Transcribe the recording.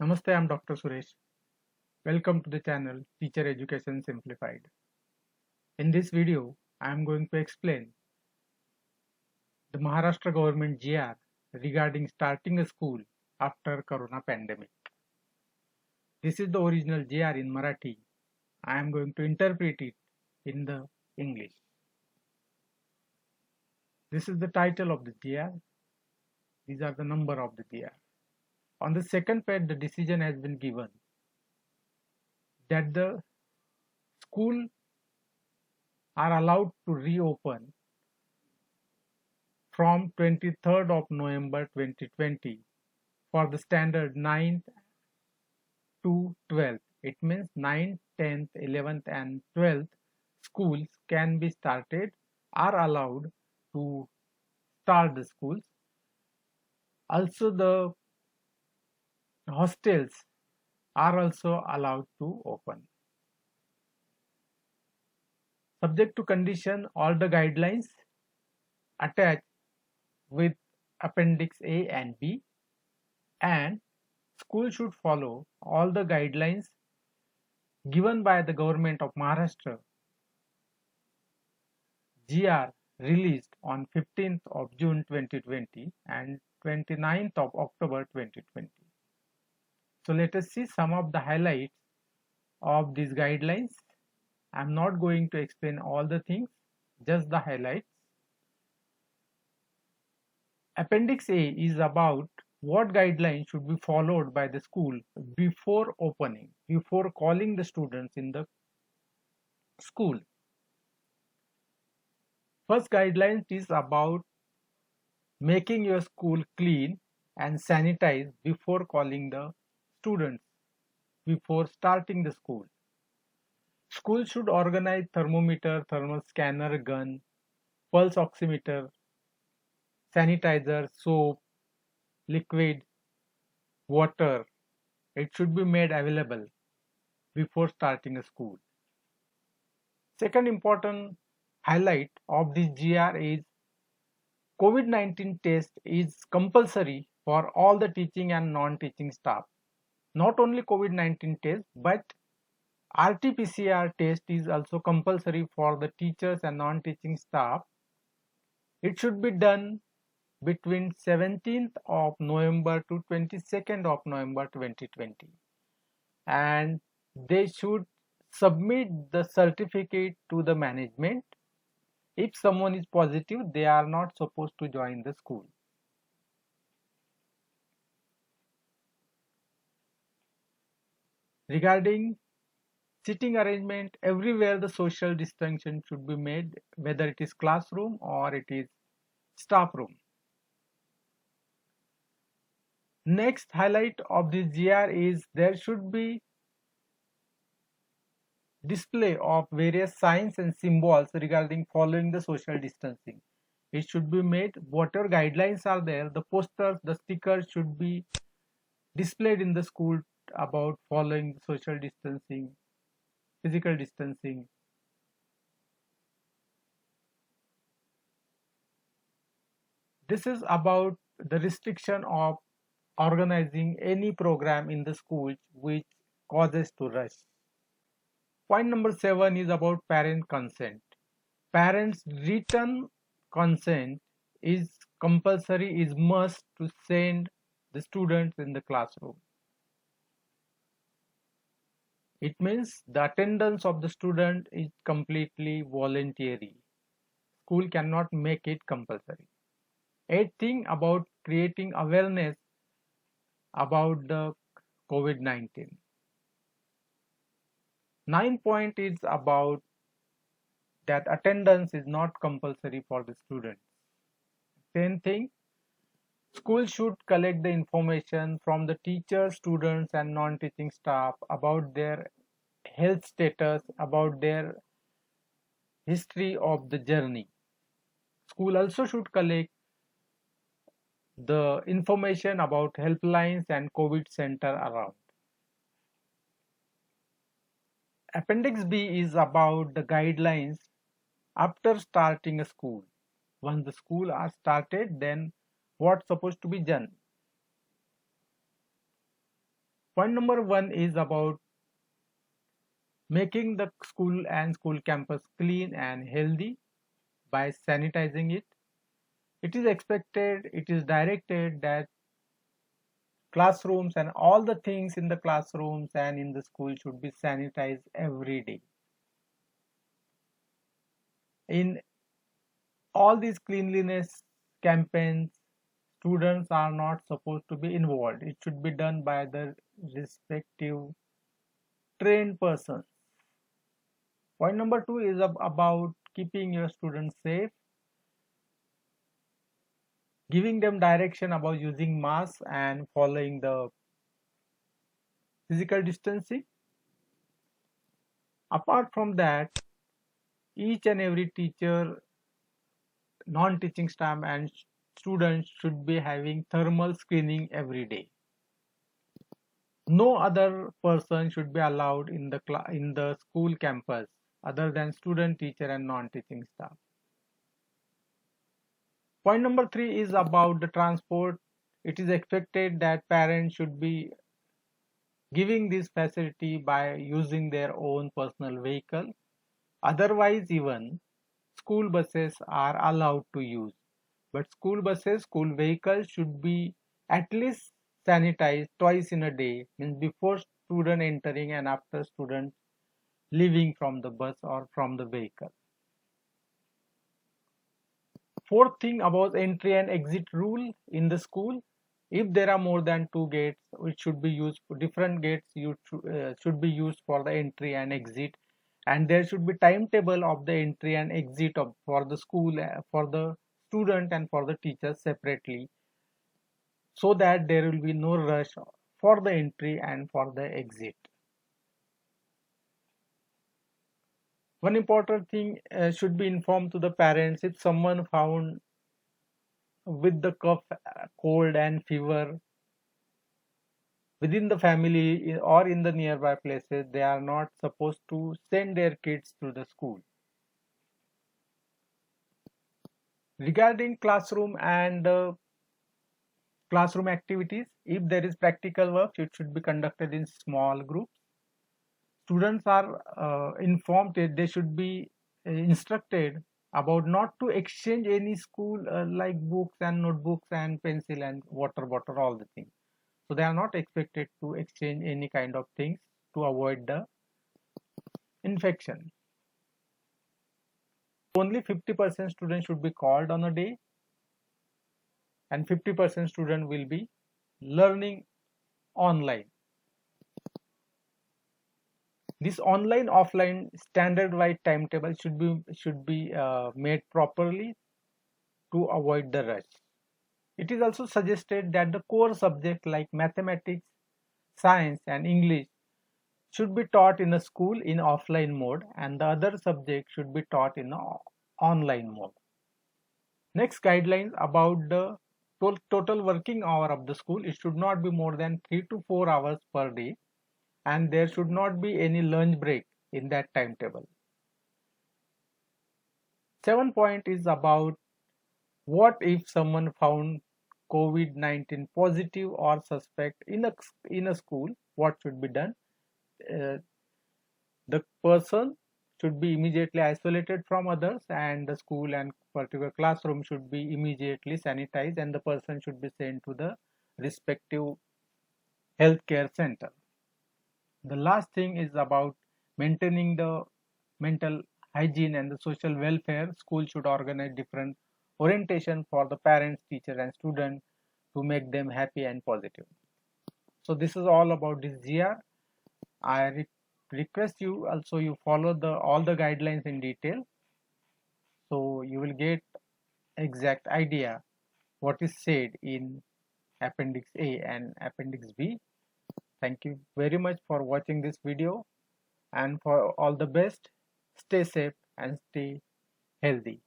Namaste, I'm Dr. Suresh. Welcome to the channel Teacher Education Simplified. In this video, I am going to explain the Maharashtra government GR regarding starting a school after Corona pandemic. This is the original GR in Marathi. I am going to interpret it in the English. This is the title of the GR. These are the number of the GR. On the second page, the decision has been given that the school are allowed to reopen from 23rd of November 2020 for the standard 9th to 12th. It means 9th, 10th, 11th and 12th schools can be started, are allowed to start the schools. Also the hostels are also allowed to open. Subject to condition, all the guidelines attached with Appendix A and B, and school should follow all the guidelines given by the government of Maharashtra GR released on 15th of June 2020 and 29th of October 2020. So let us see some of the highlights of these guidelines. I am not going to explain all the things, just the highlights. Appendix A is about what guidelines should be followed by the school before opening, before calling the students in the school. First guidelines is about making your school clean and sanitized before calling the students, before starting the school. School should organize thermometer, thermal scanner, gun, pulse oximeter, sanitizer, soap, liquid, water. It should be made available before starting a school. Second important highlight of this GR is COVID-19 test is compulsory for all the teaching and non-teaching staff. Not only COVID-19 test, but RT-PCR test is also compulsory for the teachers and non-teaching staff. It should be done between 17th of November to 22nd of November 2020, and they should submit the certificate to the management. If someone is positive, they are not supposed to join the school. Regarding sitting arrangement, everywhere the social distancing should be made, whether it is classroom or it is staff room. Next highlight of this GR is there should be display of various signs and symbols regarding following the social distancing. It should be made, whatever guidelines are there, the posters, the stickers should be displayed in the school about following social distancing, physical distancing. This is about the restriction of organizing any program in the school which causes to rush. Point number 7 is about parent consent. Parents' written consent is compulsory, is must to send the students in the classroom. It means the attendance of the student is completely voluntary. School cannot make it compulsory. 8th thing about creating awareness about the COVID-19. 9th point is about that attendance is not compulsory for the students. 10th thing, school should collect the information from the teachers, students and non-teaching staff about their health status, about their history of the journey. School also should collect the information about helplines and COVID center around. Appendix B is about the guidelines after starting a school. Once the school are started, then what's supposed to be done. Point number 1 is about making the school and school campus clean and healthy by sanitizing it. It is expected, it is directed that classrooms and all the things in the classrooms and in the school should be sanitized every day. In all these cleanliness campaigns, students are not supposed to be involved. It should be done by the respective trained persons. Point number 2 is about keeping your students safe, giving them direction about using masks and following the physical distancing. Apart from that, each and every teacher, non-teaching staff and students should be having thermal screening every day. No other person should be allowed in the school campus other than student, teacher and non-teaching staff. Point number 3 is about the transport. It is expected that parents should be giving this facility by using their own personal vehicle. Otherwise, even school buses are allowed to use. But school buses, school vehicles should be at least sanitized twice in a day, means before student entering and after student leaving from the bus or from the vehicle. Fourth thing about entry and exit rule in the school. If there are more than 2 gates, it should be used for different gates. Should be used for the entry and exit, and there should be timetable of the entry and exit for the school, for the student and for the teachers separately, so that there will be no rush for the entry and for the exit. One important thing should be informed to the parents if someone found with the cough, cold and fever within the family or in the nearby places, they are not supposed to send their kids to the school. Regarding classroom and classroom activities, if there is practical work, it should be conducted in small groups. Students are informed that they should be instructed about not to exchange any school like books and notebooks and pencil and water bottle, all the things. So they are not expected to exchange any kind of things to avoid the infection. Only 50% students should be called on a day, and 50% student will be learning online. This online offline standard-wide timetable should be made properly to avoid the rush. It is also suggested that the core subjects like mathematics, science and English should be taught in a school in offline mode, and the other subjects should be taught in online mode. Next, guidelines about the total working hour of the school. It should not be more than 3 to 4 hours per day, and there should not be any lunch break in that timetable. 7th point is about what if someone found COVID-19 positive or suspect in a school, what should be done? The person should be immediately isolated from others, and the school and particular classroom should be immediately sanitized, and the person should be sent to the respective healthcare center. The last thing is about maintaining the mental hygiene and the social welfare. School should organize different orientation for the parents, teachers and students to make them happy and positive. So this is all about this GR. I request you also you follow all the guidelines in detail, so you will get exact idea what is said in Appendix A and Appendix B. Thank you very much for watching this video, and for all the best, stay safe and stay healthy.